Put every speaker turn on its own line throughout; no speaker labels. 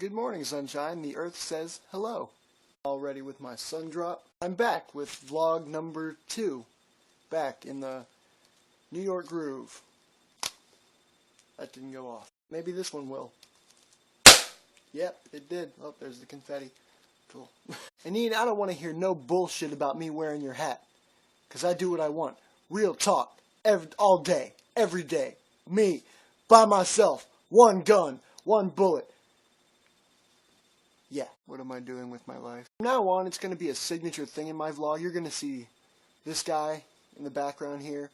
Good morning, sunshine. The earth says hello. Already with my sun drop. I'm back with vlog number 2. Back in the New York groove. That didn't go off. Maybe this one will. Yep, it did. Oh, there's the confetti. Cool. And Ian, I don't want to hear no bullshit about me wearing your hat. Because I do what I want. Real talk. All day. Every day. Me. By myself. One gun. One bullet. Yeah, what am I doing with my life? From now on, it's going to be a signature thing in my vlog. You're going to see this guy in the background here.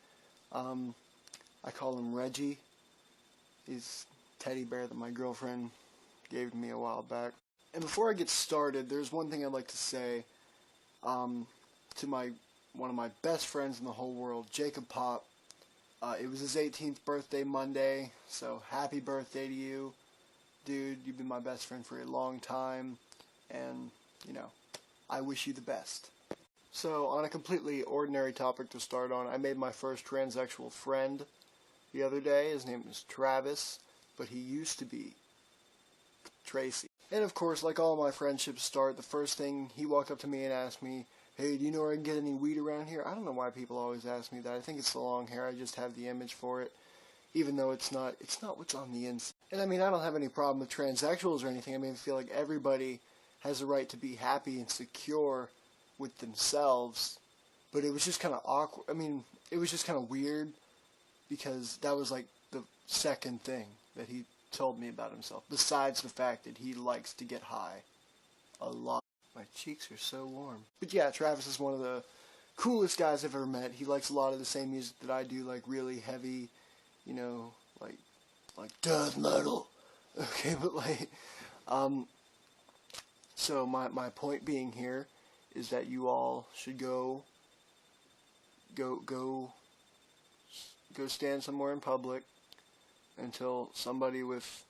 I call him Reggie. He's a teddy bear that my girlfriend gave to me a while back. And before I get started, there's one thing I'd like to say to one of my best friends in the whole world, Jacob Pop. It was his 18th birthday Monday, so happy birthday to you. Dude, you've been my best friend for a long time, and, you know, I wish you the best. So, on a completely ordinary topic to start on, I made my first transsexual friend the other day. His name is Travis, but he used to be Tracy. And of course, like all my friendships start, the first thing, he walked up to me and asked me, "Hey, do you know where I can get any weed around here?" I don't know why people always ask me that. I think it's the long hair. I just have the image for it. Even though it's not what's on the inside. And I mean, I don't have any problem with transsexuals or anything. I mean, I feel like everybody has a right to be happy and secure with themselves. But it was just kind of awkward. I mean, it was just kind of weird because that was like the second thing that he told me about himself. Besides the fact that he likes to get high a lot. My cheeks are so warm. But yeah, Travis is one of the coolest guys I've ever met. He likes a lot of the same music that I do, like really heavy, you know, like death metal. Okay, but like, so my point being here is that you all should go stand somewhere in public until somebody with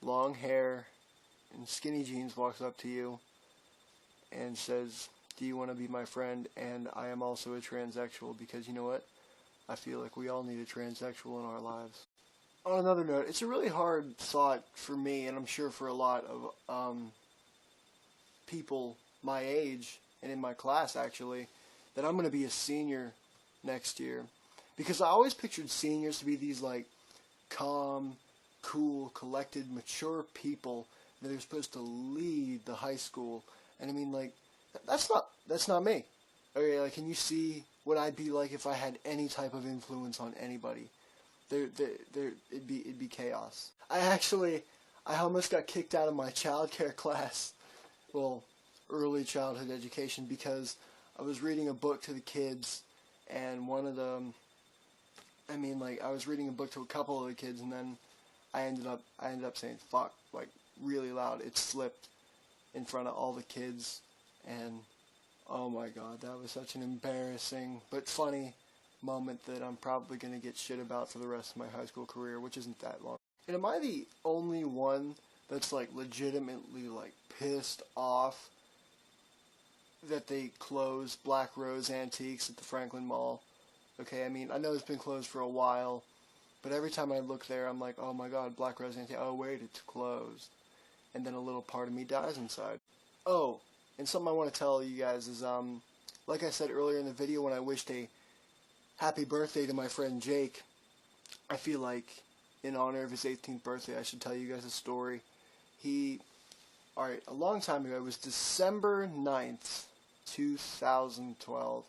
long hair and skinny jeans walks up to you and says, "Do you want to be my friend? And I am also a transsexual," because you know what? I feel like we all need a transsexual in our lives. On another note, it's a really hard thought for me, and I'm sure for a lot of people my age and in my class, actually, that I'm going to be a senior next year. Because I always pictured seniors to be these, like, calm, cool, collected, mature people that are supposed to lead the high school. And I mean, like, that's not me. Okay, like, can you see what I'd be like if I had any type of influence on anybody? It'd be chaos. I almost got kicked out of my childcare class, well, early childhood education, because I was reading a book to the kids, and one of them, I mean, like, I was reading a book to a couple of the kids, and then I ended up saying "fuck" like really loud. It slipped in front of all the kids, and oh my god, that was such an embarrassing but funny moment that I'm probably going to get shit about for the rest of my high school career, which isn't that long. And am I the only one that's like legitimately like pissed off that they closed Black Rose Antiques at the Franklin Mall? Okay, I mean, I know it's been closed for a while, but every time I look there, I'm like, oh my god, Black Rose Antiques, oh wait, it's closed. And then a little part of me dies inside. Oh, and something I want to tell you guys is, like I said earlier in the video when I wished a happy birthday to my friend Jake, I feel like in honor of his 18th birthday, I should tell you guys a story. Alright, a long time ago, it was December 9th, 2012,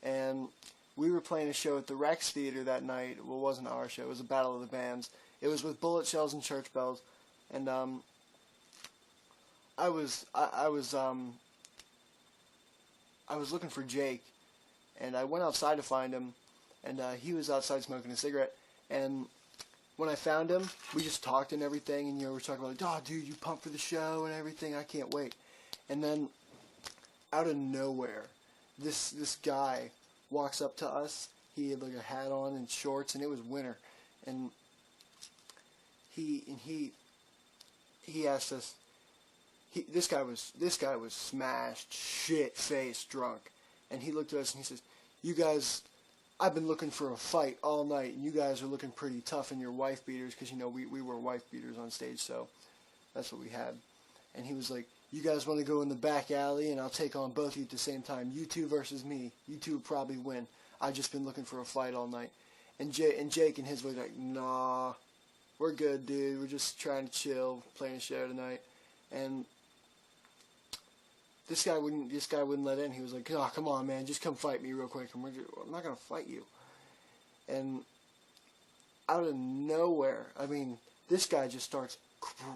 and we were playing a show at the Rex Theater that night. Well, it wasn't our show, it was a Battle of the Bands. It was with Bullet Shells and Church Bells, and I was looking for Jake, and I went outside to find him, and he was outside smoking a cigarette, and when I found him, we just talked and everything, and, you know, we were talking about, like, "Oh, dude, you pumped for the show and everything, I can't wait." And then, out of nowhere, this guy walks up to us. He had, like, a hat on and shorts, and it was winter, and he asked us, this guy was smashed, shit-faced drunk, and he looked at us and he says, "You guys, I've been looking for a fight all night, and you guys are looking pretty tough in your wife beaters," because, you know, we were wife beaters on stage, so that's what we had. and he was like, you guys want to go in the back alley, and I'll take on both of you at the same time. You two versus me. You two will probably win. I've just been looking for a fight all night. And Jake and his was like, nah, we're good, dude. We're just trying to chill, playing a show tonight. And this guy wouldn't let in. He was like, oh, come on, man, just come fight me real quick. I'm not gonna fight you. And out of nowhere, I mean, this guy just starts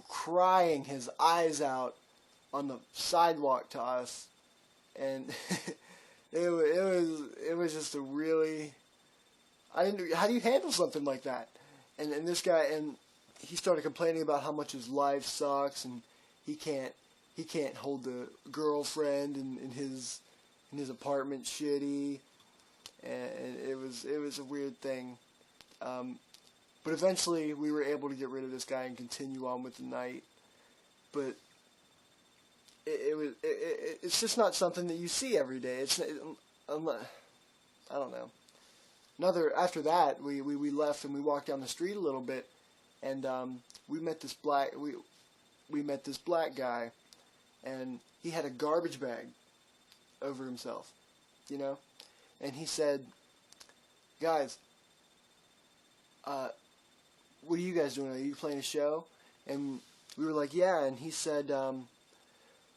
crying his eyes out on the sidewalk to us, and it was just a really, how do you handle something like that? And this guy, and he started complaining about how much his life sucks, and he can't hold the girlfriend in his apartment shitty, and it was a weird thing. But eventually we were able to get rid of this guy and continue on with the night. But it's just not something that you see every day. I don't know. After that, we left and we walked down the street a little bit, and we met this black guy, and he had a garbage bag over himself, you know, and he said, guys, what are you guys doing? Are you playing a show? And we were like, yeah. And he said,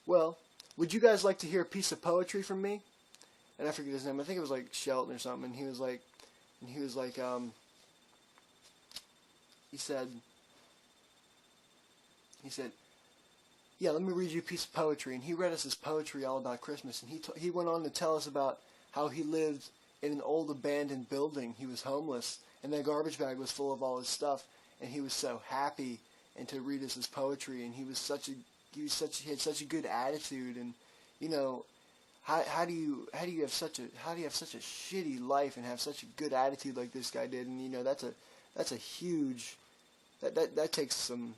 well, would you guys like to hear a piece of poetry from me? And I forget his name. I think it was like Shelton or something. And he said, yeah, let me read you a piece of poetry. And he read us his poetry all about Christmas. And he went on to tell us about how he lived in an old abandoned building. He was homeless, and that garbage bag was full of all his stuff. And he was so happy, and to read us his poetry. And he had such a good attitude. And you know, how do you have such a shitty life and have such a good attitude like this guy did? And you know, that's a huge, that takes some.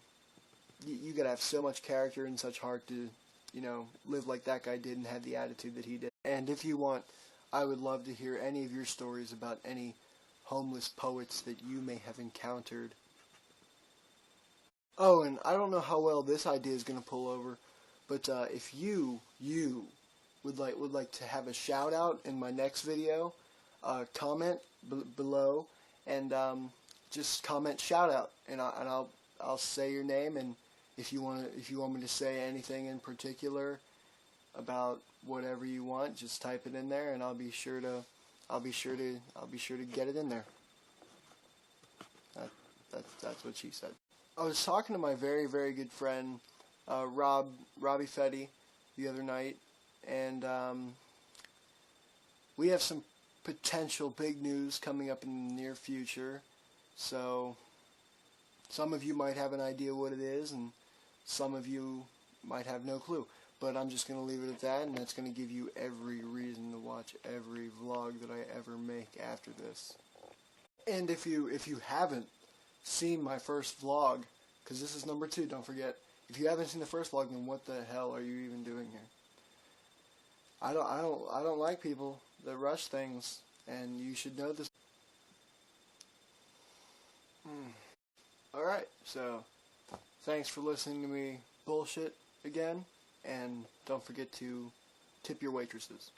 You gotta have so much character and such heart to, you know, live like that guy did and have the attitude that he did. And if you want, I would love to hear any of your stories about any homeless poets that you may have encountered. Oh, and I don't know how well this idea is gonna pull over, but if you would like to have a shout out in my next video, comment below and just comment shout out, and I'll say your name. And if you want me to say anything in particular about whatever you want, just type it in there, and I'll be sure to get it in there. That's what she said. I was talking to my very, very good friend Robbie Fetty the other night, and we have some potential big news coming up in the near future. So some of you might have an idea what it is, and some of you might have no clue. But I'm just going to leave it at that, and that's going to give you every reason to watch every vlog that I ever make after this. And if you haven't seen my first vlog, because this is number 2, don't forget. If you haven't seen the first vlog, then what the hell are you even doing here? I don't like people that rush things, and you should know this. Alright, so thanks for listening to me bullshit again, and don't forget to tip your waitresses.